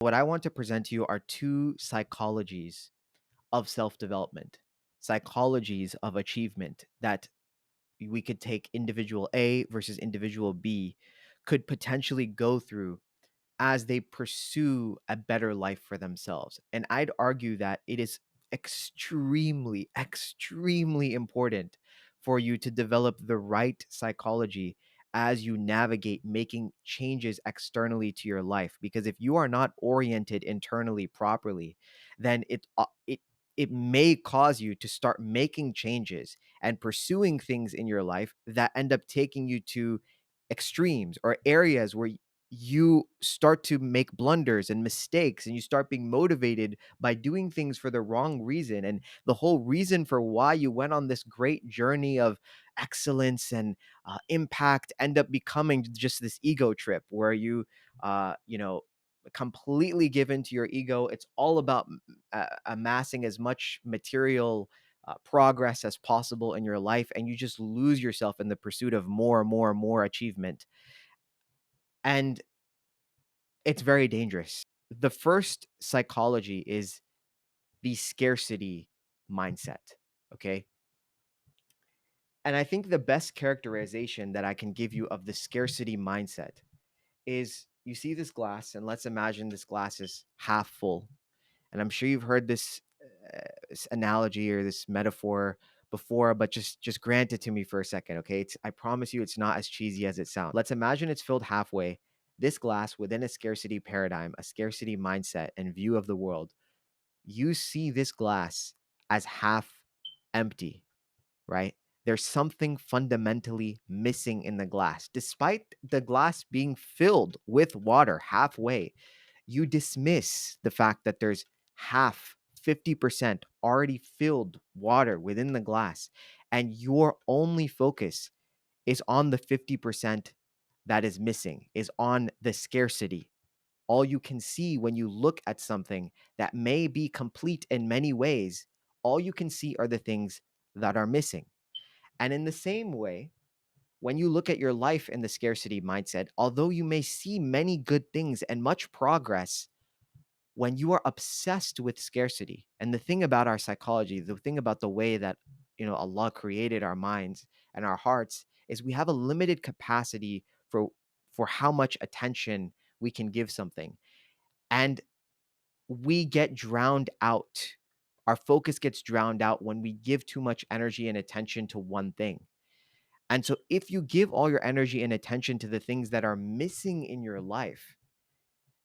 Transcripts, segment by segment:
What I want to present to you are two psychologies of self development, psychologies of achievement that we could take individual A versus individual B could potentially go through as they pursue a better life for themselves. And I'd argue that it is extremely, extremely important for you to develop the right psychology as you navigate making changes externally to your life. Because if you are not oriented internally properly, then it may cause you to start making changes and pursuing things in your life that end up taking you to extremes or areas where you start to make blunders and mistakes, and you start being motivated by doing things for the wrong reason, and the whole reason for why you went on this great journey of excellence and impact end up becoming just this ego trip where you completely give into your ego. It's all about amassing as much material progress as possible in your life, and you just lose yourself in the pursuit of more and more and more achievement. And it's very dangerous. The first psychology is the scarcity mindset. Okay. And I think the best characterization that I can give you of the scarcity mindset is you see this glass, and let's imagine this glass is half full. And I'm sure you've heard this analogy or this metaphor before, but just grant it to me for a second, okay? I promise you, it's not as cheesy as it sounds. Let's imagine it's filled halfway. This glass within a scarcity paradigm, a scarcity mindset, and view of the world, you see this glass as half empty, right? There's something fundamentally missing in the glass. Despite the glass being filled with water halfway, you dismiss the fact that there's half, 50% already filled water within the glass. And your only focus is on the 50% that is missing, is on the scarcity. All you can see when you look at something that may be complete in many ways, all you can see are the things that are missing. And in the same way, when you look at your life in the scarcity mindset, although you may see many good things and much progress, when you are obsessed with scarcity, and the thing about our psychology, the thing about the way that Allah created our minds and our hearts is we have a limited capacity for how much attention we can give something. And we get drowned out. Our focus gets drowned out when we give too much energy and attention to one thing. And so, if you give all your energy and attention to the things that are missing in your life,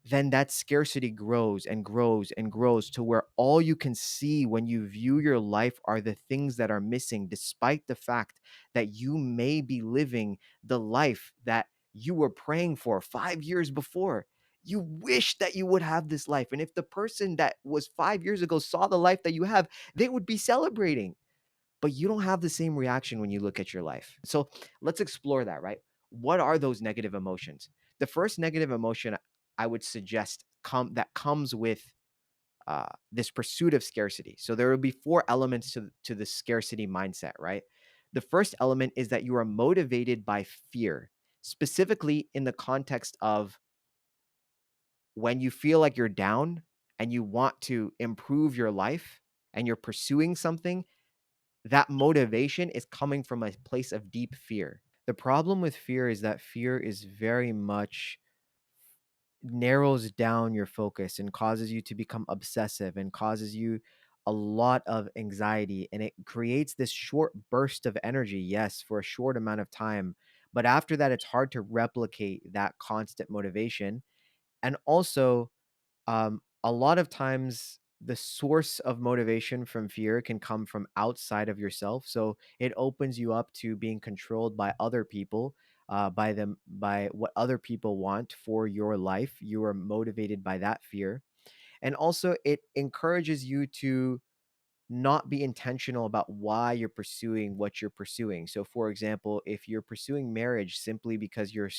then that scarcity grows and grows and grows to where all you can see when you view your life are the things that are missing, despite the fact that you may be living the life that you were praying for 5 years before. You wish that you would have this life. And if the person that was 5 years ago saw the life that you have, they would be celebrating. But you don't have the same reaction when you look at your life. So let's explore that, right? What are those negative emotions? The first negative emotion I would suggest that comes with this pursuit of scarcity. So there will be four elements to the scarcity mindset, right? The first element is that you are motivated by fear, specifically in the context of when you feel like you're down and you want to improve your life and you're pursuing something, that motivation is coming from a place of deep fear. The problem with fear is that fear is very much narrows down your focus and causes you to become obsessive and causes you a lot of anxiety, and it creates this short burst of energy, yes, for a short amount of time, but after that it's hard to replicate that constant motivation. And also, a lot of times the source of motivation from fear can come from outside of yourself. So it opens you up to being controlled by other people, by what other people want for your life. You are motivated by that fear. And also, it encourages you to not be intentional about why you're pursuing what you're pursuing. So, for example, if you're pursuing marriage simply because you're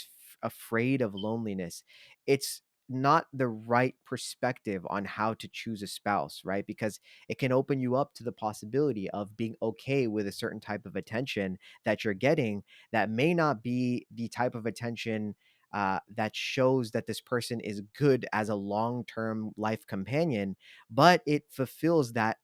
afraid of loneliness, it's not the right perspective on how to choose a spouse, right? Because it can open you up to the possibility of being okay with a certain type of attention that you're getting that may not be the type of attention that shows that this person is good as a long-term life companion, but it fulfills that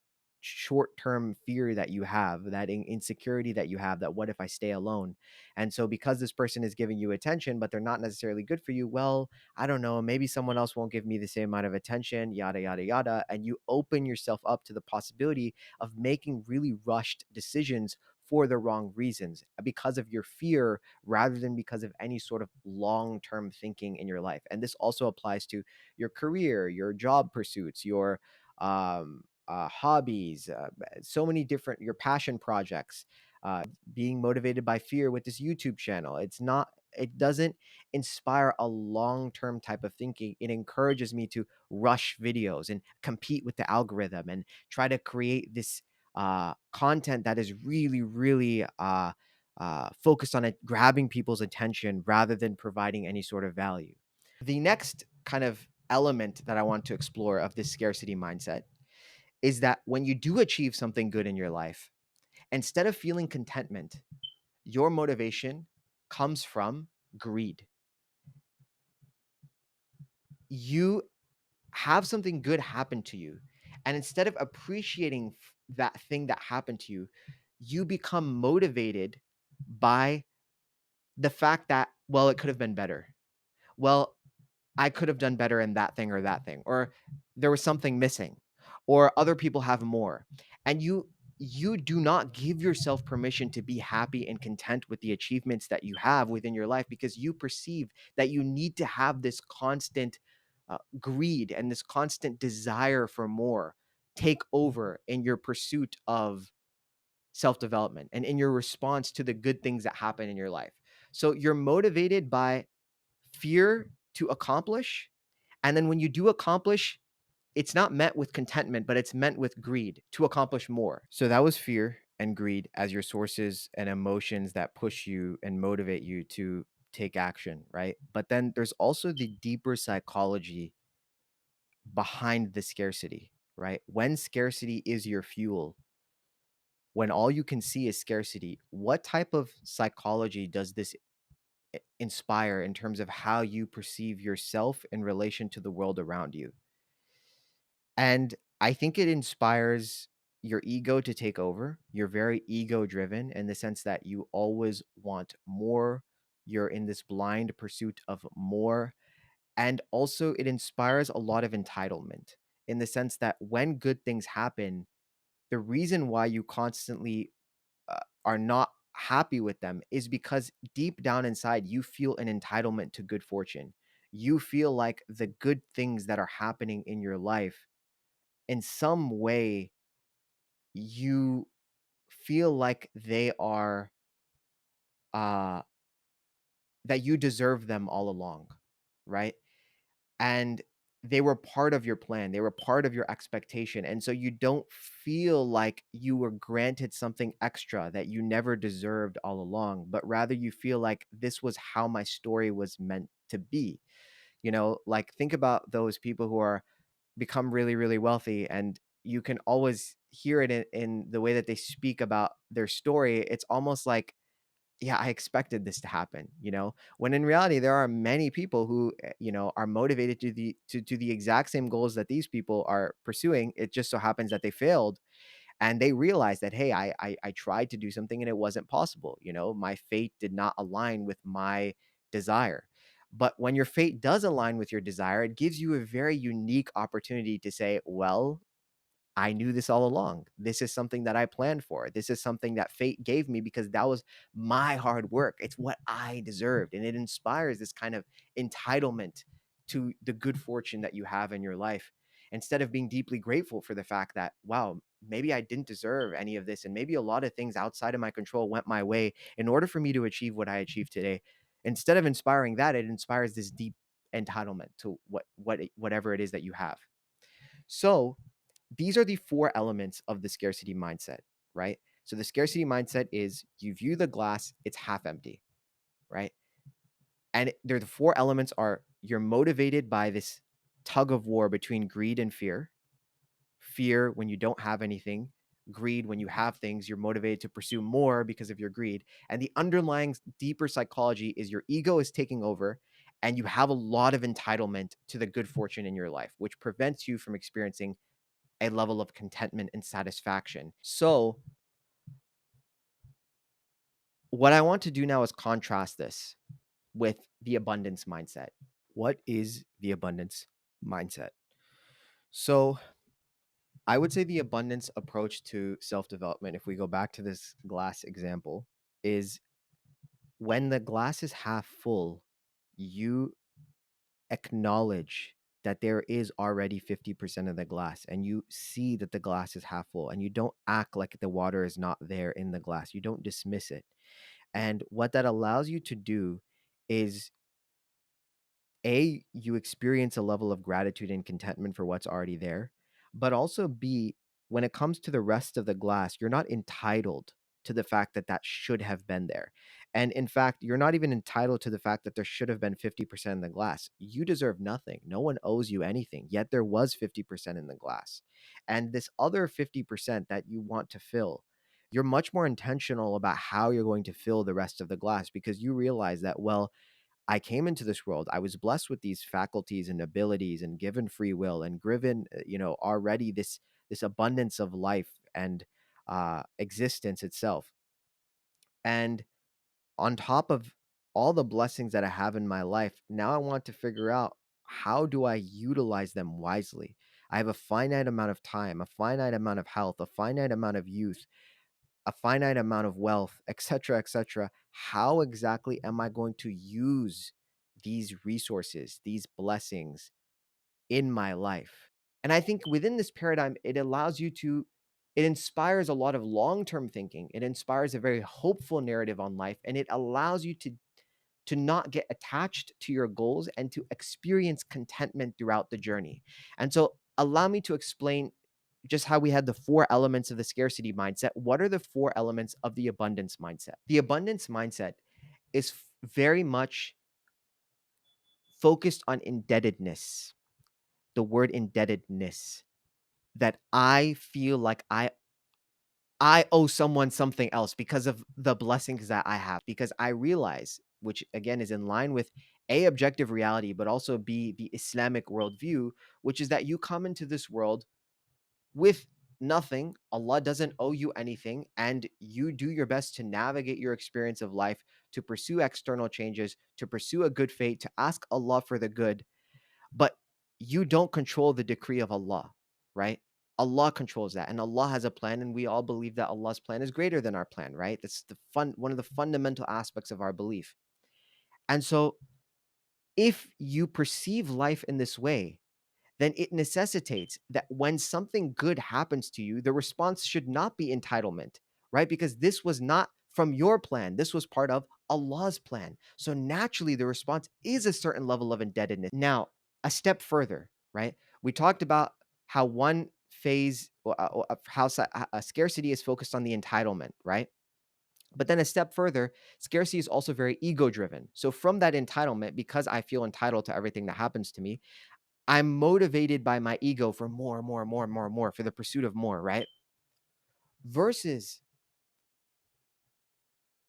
short-term fear that you have, that insecurity that you have, that what if I stay alone? And so because this person is giving you attention, but they're not necessarily good for you, well, I don't know, maybe someone else won't give me the same amount of attention, yada, yada, yada. And you open yourself up to the possibility of making really rushed decisions for the wrong reasons because of your fear rather than because of any sort of long-term thinking in your life. And this also applies to your career, your job pursuits, your hobbies, so many different, your passion projects, being motivated by fear with this YouTube channel. It doesn't inspire a long-term type of thinking. It encourages me to rush videos and compete with the algorithm and try to create this content that is really, really focused on it, grabbing people's attention rather than providing any sort of value. The next kind of element that I want to explore of this scarcity mindset is that when you do achieve something good in your life, instead of feeling contentment, your motivation comes from greed. You have something good happen to you, and instead of appreciating that thing that happened to you, you become motivated by the fact that, well, it could have been better. Well, I could have done better in that thing, or there was something missing, or other people have more. And you do not give yourself permission to be happy and content with the achievements that you have within your life because you perceive that you need to have this constant greed and this constant desire for more take over in your pursuit of self-development and in your response to the good things that happen in your life. So you're motivated by fear to accomplish. And then when you do accomplish, it's not met with contentment, but it's meant with greed to accomplish more. So that was fear and greed as your sources and emotions that push you and motivate you to take action, right? But then there's also the deeper psychology behind the scarcity, right? When scarcity is your fuel, when all you can see is scarcity, what type of psychology does this inspire in terms of how you perceive yourself in relation to the world around you? And I think it inspires your ego to take over. You're very ego driven in the sense that you always want more. You're in this blind pursuit of more. And also, it inspires a lot of entitlement in the sense that when good things happen, the reason why you constantly are not happy with them is because deep down inside, you feel an entitlement to good fortune. You feel like the good things that are happening in your life in some way you feel like they are uh that you deserve them all along, right? And they were part of your plan, they were part of your expectation, and so you don't feel like you were granted something extra that you never deserved all along, but rather you feel like this was how my story was meant to be. Like, think about those people who are become really, really wealthy, and you can always hear it in the way that they speak about their story. It's almost like, yeah, I expected this to happen, when in reality there are many people who are motivated to the exact same goals that these people are pursuing. It just so happens that they failed, and they realize that, hey, I tried to do something and it wasn't possible. My fate did not align with my desire. But when your fate does align with your desire, it gives you a very unique opportunity to say, well, I knew this all along. This is something that I planned for. This is something that fate gave me because that was my hard work. It's what I deserved. And it inspires this kind of entitlement to the good fortune that you have in your life, instead of being deeply grateful for the fact that, wow, maybe I didn't deserve any of this. And maybe a lot of things outside of my control went my way in order for me to achieve what I achieved today. Instead of inspiring that, it inspires this deep entitlement to whatever it is that you have. So these are the four elements of the scarcity mindset, right? So the scarcity mindset is you view the glass, it's half empty, right? And there, the four elements are: you're motivated by this tug of war between greed and fear. Fear when you don't have anything, greed when you have things, you're motivated to pursue more because of your greed. And the underlying deeper psychology is your ego is taking over, and you have a lot of entitlement to the good fortune in your life, which prevents you from experiencing a level of contentment and satisfaction. So, what I want to do now is contrast this with the abundance mindset. What is the abundance mindset? So, I would say the abundance approach to self development, if we go back to this glass example, is when the glass is half full, you acknowledge that there is already 50% of the glass, and you see that the glass is half full, and you don't act like the water is not there in the glass. You don't dismiss it. And what that allows you to do is A, you experience a level of gratitude and contentment for what's already there, but also B, when it comes to the rest of the glass, you're not entitled to the fact that that should have been there. And in fact, you're not even entitled to the fact that there should have been 50% in the glass. You deserve nothing. No one owes you anything, yet there was 50% in the glass. And this other 50% that you want to fill, you're much more intentional about how you're going to fill the rest of the glass because you realize that, well, I came into this world. I was blessed with these faculties and abilities and given free will and given, already this abundance of life and existence itself. And on top of all the blessings that I have in my life, now I want to figure out how do I utilize them wisely. I have a finite amount of time, a finite amount of health, a finite amount of youth, a finite amount of wealth, etc., etc. How exactly am I going to use these resources, these blessings in my life? And I think within this paradigm, it inspires a lot of long term thinking. It inspires a very hopeful narrative on life, and it allows you to not get attached to your goals and to experience contentment throughout the journey. And so, allow me to explain just how we had the four elements of the scarcity mindset. What are the four elements of the abundance mindset? The abundance mindset is very much focused on indebtedness, the word indebtedness, that I feel like I owe someone something else because of the blessings that I have, because I realize, which again is in line with A, objective reality, but also B, the Islamic worldview, which is that you come into this world with nothing. Allah doesn't owe you anything, and you do your best to navigate your experience of life, to pursue external changes, to pursue a good fate, to ask Allah for the good, but you don't control the decree of Allah, right? Allah controls that, and Allah has a plan, and we all believe that Allah's plan is greater than our plan, right? That's one of the fundamental aspects of our belief. And so if you perceive life in this way, then it necessitates that when something good happens to you, the response should not be entitlement, right? Because this was not from your plan, this was part of Allah's plan. So naturally, the response is a certain level of indebtedness. Now, a step further, right? We talked about how one phase, how scarcity is focused on the entitlement, right? But then a step further, scarcity is also very ego driven. So, from that entitlement, because I feel entitled to everything that happens to me, I'm motivated by my ego for more, more, more, more, more, for the pursuit of more, right? Versus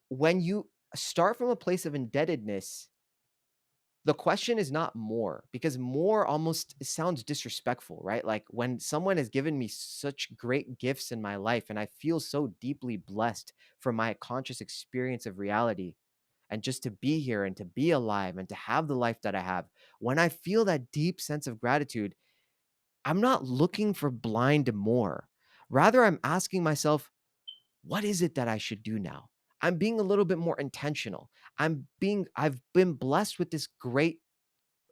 when you start from a place of indebtedness, the question is not more, because more almost sounds disrespectful, right? Like when someone has given me such great gifts in my life and I feel so deeply blessed for my conscious experience of reality and just to be here and to be alive and to have the life that I have, when I feel that deep sense of gratitude, I'm not looking for blind more. Rather, I'm asking myself, what is it that I should do now? I'm being a little bit more intentional. I've been blessed with this great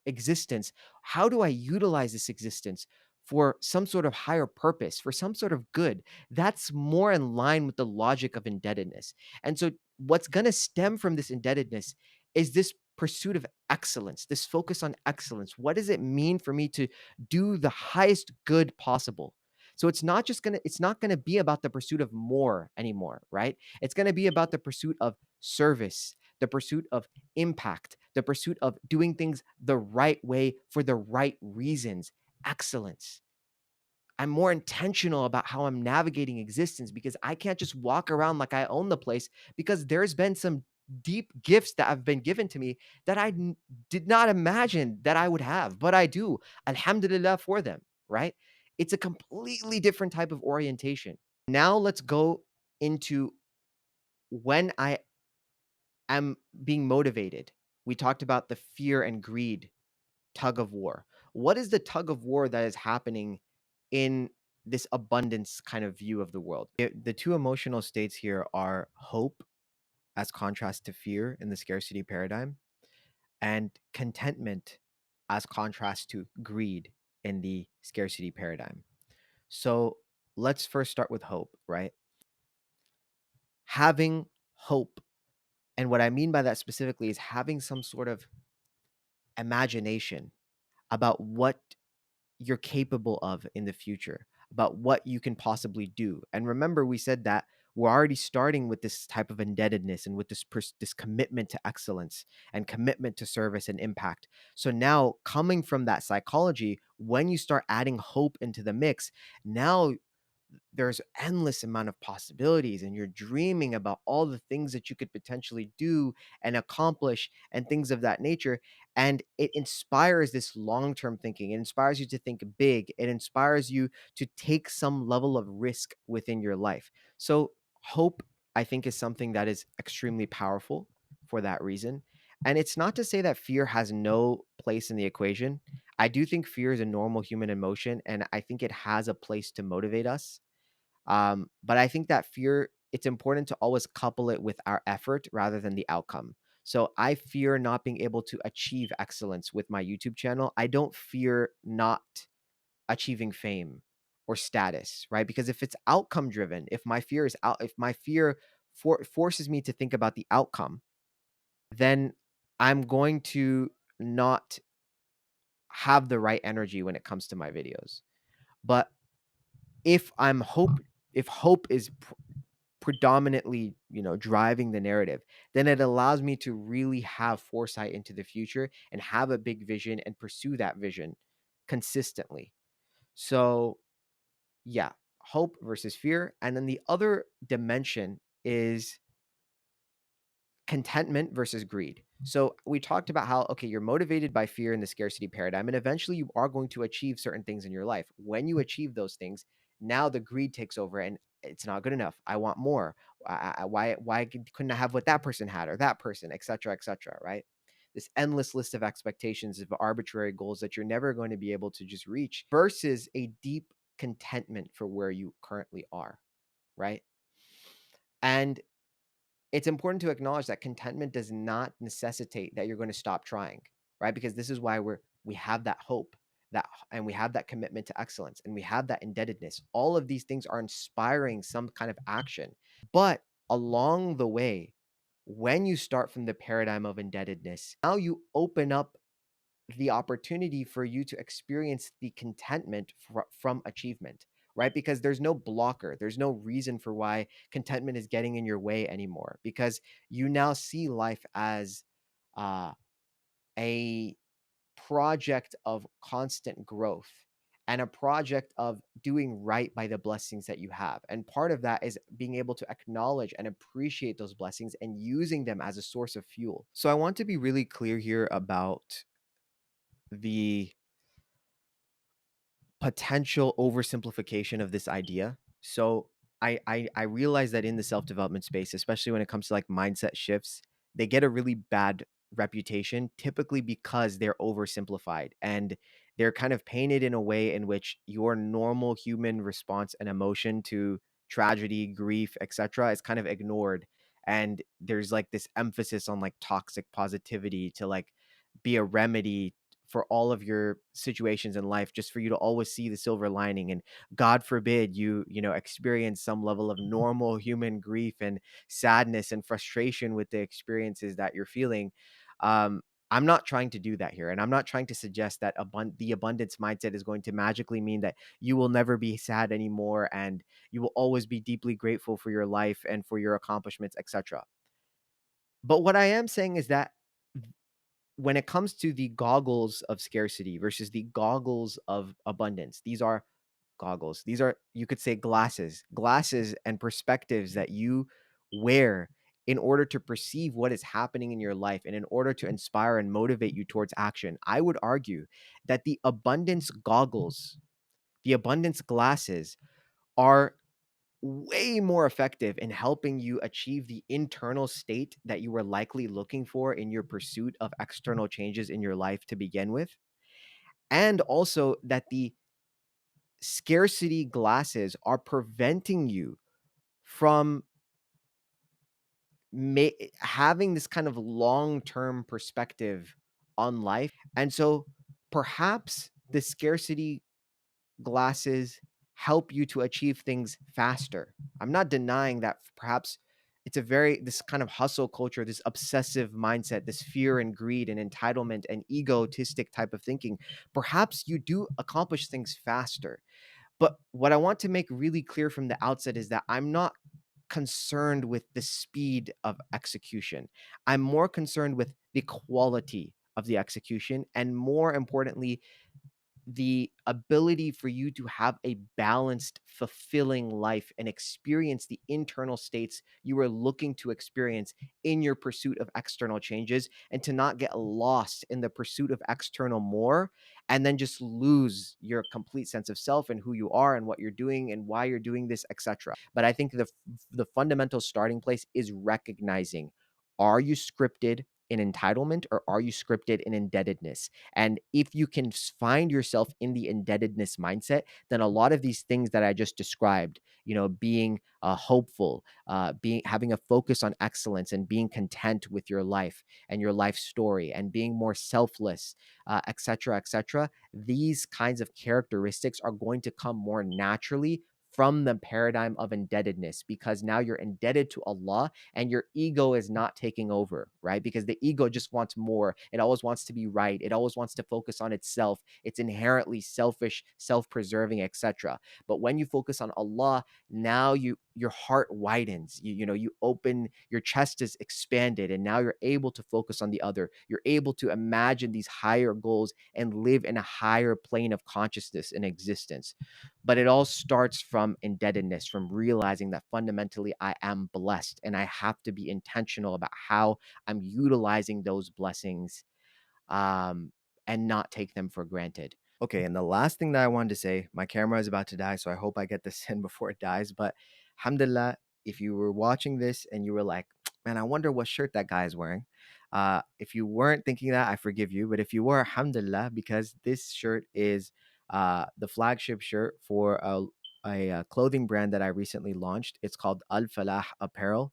existence. How do I utilize this existence for some sort of higher purpose, for some sort of good? That's more in line with the logic of indebtedness. And so, what's going to stem from this indebtedness is this pursuit of excellence, this focus on excellence. What does it mean for me to do the highest good possible? So it's not going to be about the pursuit of more anymore, right? It's going to be about the pursuit of service, the pursuit of impact, the pursuit of doing things the right way for the right reasons, excellence. I'm more intentional about how I'm navigating existence because I can't just walk around like I own the place because there's been some deep gifts that have been given to me that did not imagine that I would have, but I do. Alhamdulillah for them, right? It's a completely different type of orientation. Now let's go into when I am being motivated. We talked about the fear and greed tug of war. What is the tug of war that is happening in this abundance kind of view of the world? The two emotional states here are hope as contrast to fear in the scarcity paradigm, and contentment as contrast to greed in the scarcity paradigm. So let's first start with hope, right? Having hope. And what I mean by that specifically is having some sort of imagination about what you're capable of in the future, about what you can possibly do. And remember, we said that we're already starting with this type of indebtedness and with this commitment to excellence and commitment to service and impact. So now, coming from that psychology, when you start adding hope into the mix, now there's endless amount of possibilities, and you're dreaming about all the things that you could potentially do and accomplish and things of that nature. And it inspires this long-term thinking. It inspires you to think big. It inspires you to take some level of risk within your life. So hope, I think, is something that is extremely powerful for that reason. And it's not to say that fear has no place in the equation. I do think fear is a normal human emotion, and I think it has a place to motivate us. But I think that fear, it's important to always couple it with our effort rather than the outcome. So I fear not being able to achieve excellence with my YouTube channel. I don't fear not achieving fame or status, right? Because if it's outcome driven, if my fear forces me to think about the outcome, then I'm going to not have the right energy when it comes to my videos. But if I'm hope if hope is predominantly, driving the narrative, then it allows me to really have foresight into the future and have a big vision and pursue that vision consistently. So, yeah, hope versus fear. And then the other dimension is contentment versus greed. So we talked about how, okay, you're motivated by fear in the scarcity paradigm, and eventually you are going to achieve certain things in your life. When you achieve those things, now the greed takes over, and it's not good enough. I want more. Why couldn't I have what that person had or that person, et cetera, right? This endless list of expectations of arbitrary goals that you're never going to be able to just reach versus a deep contentment for where you currently are, right? And it's important to acknowledge that contentment does not necessitate that you're going to stop trying, right? Because this is why we have that hope, and we have that commitment to excellence, and we have that indebtedness. All of these things are inspiring some kind of action. But along the way, when you start from the paradigm of indebtedness, now you open up the opportunity for you to experience the contentment from achievement, right? Because there's no blocker, there's no reason for why contentment is getting in your way anymore, because you now see life as uh, a project of constant growth and a project of doing right by the blessings that you have. And part of that is being able to acknowledge and appreciate those blessings and using them as a source of fuel. So I want to be really clear here about the potential oversimplification of this idea. So I realize that in the self-development space, especially when it comes to like mindset shifts, they get a really bad reputation typically because they're oversimplified, and they're kind of painted in a way in which your normal human response and emotion to tragedy, grief, etc. is kind of ignored. And there's like this emphasis on like toxic positivity to like be a remedy for all of your situations in life, just for you to always see the silver lining. And god forbid you experience some level of normal human grief and sadness and frustration with the experiences that you're feeling. I'm not trying to do that here, and I'm not trying to suggest that the abundance mindset is going to magically mean that you will never be sad anymore and you will always be deeply grateful for your life and for your accomplishments, etc. But what I am saying is that when it comes to the goggles of scarcity versus the goggles of abundance, these are goggles. These are, you could say, glasses and perspectives that you wear in order to perceive what is happening in your life and in order to inspire and motivate you towards action, I would argue that the abundance goggles, the abundance glasses are way more effective in helping you achieve the internal state that you were likely looking for in your pursuit of external changes in your life to begin with. And also that the scarcity glasses are preventing you from having this kind of long-term perspective on life. And so perhaps the scarcity glasses help you to achieve things faster. I'm not denying that perhaps it's a very this kind of hustle culture, this obsessive mindset, this fear and greed and entitlement and egotistic type of thinking. Perhaps you do accomplish things faster. But what I want to make really clear from the outset is that I'm not concerned with the speed of execution. I'm more concerned with the quality of the execution, and more importantly, the ability for you to have a balanced, fulfilling life and experience the internal states you are looking to experience in your pursuit of external changes, and to not get lost in the pursuit of external more and then just lose your complete sense of self and who you are and what you're doing and why you're doing this, etc. But I think the fundamental starting place is recognizing, are you scripted in entitlement or are you scripted in indebtedness? And if you can find yourself in the indebtedness mindset, then a lot of these things that I just described, being hopeful, being having a focus on excellence and being content with your life and your life story and being more selfless, etc., etc. These kinds of characteristics are going to come more naturally from the paradigm of indebtedness, because now you're indebted to Allah and your ego is not taking over, right? Because the ego just wants more. It always wants to be right. It always wants to focus on itself. It's inherently selfish, self-preserving, etc. But when you focus on Allah, now your heart widens. You open, your chest is expanded, and now you're able to focus on the other. You're able to imagine these higher goals and live in a higher plane of consciousness and existence. But it all starts from indebtedness, from realizing that fundamentally I am blessed and I have to be intentional about how I'm utilizing those blessings, um, and not take them for granted. Okay, and the last thing that I wanted to say, my camera is about to die, so I hope I get this in before it dies. But alhamdulillah, if you were watching this and you were like, man, I wonder what shirt that guy is wearing. If you weren't thinking that, I forgive you. But if you were, alhamdulillah, because this shirt is the flagship shirt for a clothing brand that I recently launched. It's called Al Falah Apparel.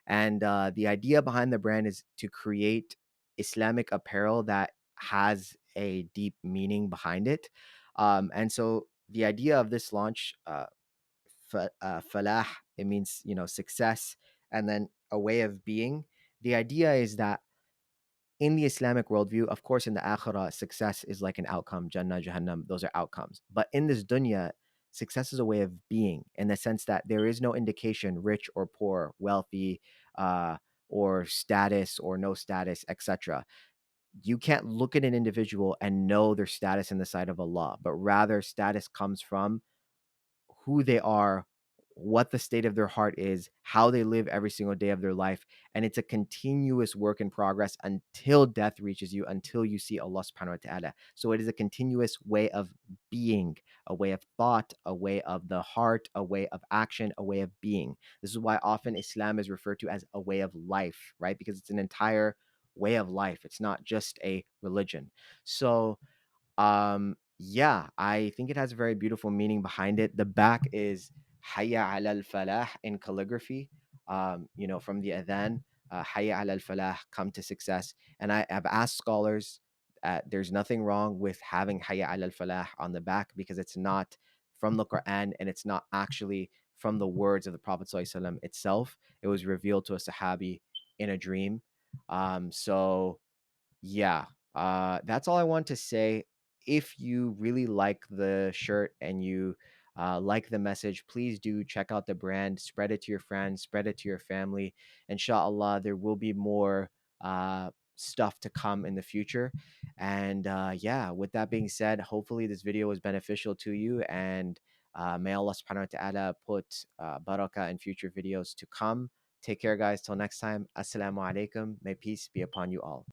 And the idea behind the brand is to create Islamic apparel that has a deep meaning behind it. And so the idea of this launch, falah, it means, success, and then a way of being. The idea is that in the Islamic worldview, of course, in the akhirah, success is like an outcome, Jannah, Jahannam, those are outcomes. But in this dunya, success is a way of being, in the sense that there is no indication, rich or poor, wealthy, uh, or status or no status, etc. You can't look at an individual and know their status in the sight of Allah, but rather status comes from who they are, what the state of their heart is, how they live every single day of their life. And it's a continuous work in progress until death reaches you, until you see Allah subhanahu wa ta'ala. So it is a continuous way of being, a way of thought, a way of the heart, a way of action, a way of being. This is why often Islam is referred to as a way of life, right? Because it's an entire way of life. It's not just a religion. So yeah, I think it has a very beautiful meaning behind it. The back is Hayya ala al-falah in calligraphy, from the adhan, Hayya ala al-falah, come to success. And I have asked scholars, there's nothing wrong with having Hayya ala al-falah on the back, because it's not from the Quran and it's not actually from the words of the Prophet ﷺ itself. It was revealed to a Sahabi in a dream. So yeah, that's all I want to say. If you really like the shirt and you like the message, please do check out the brand, spread it to your friends, spread it to your family. Inshallah, there will be more stuff to come in the future. And yeah, with that being said, hopefully this video was beneficial to you. And may Allah subhanahu wa ta'ala put barakah in future videos to come. Take care, guys. Till next time. Assalamu alaikum. May peace be upon you all.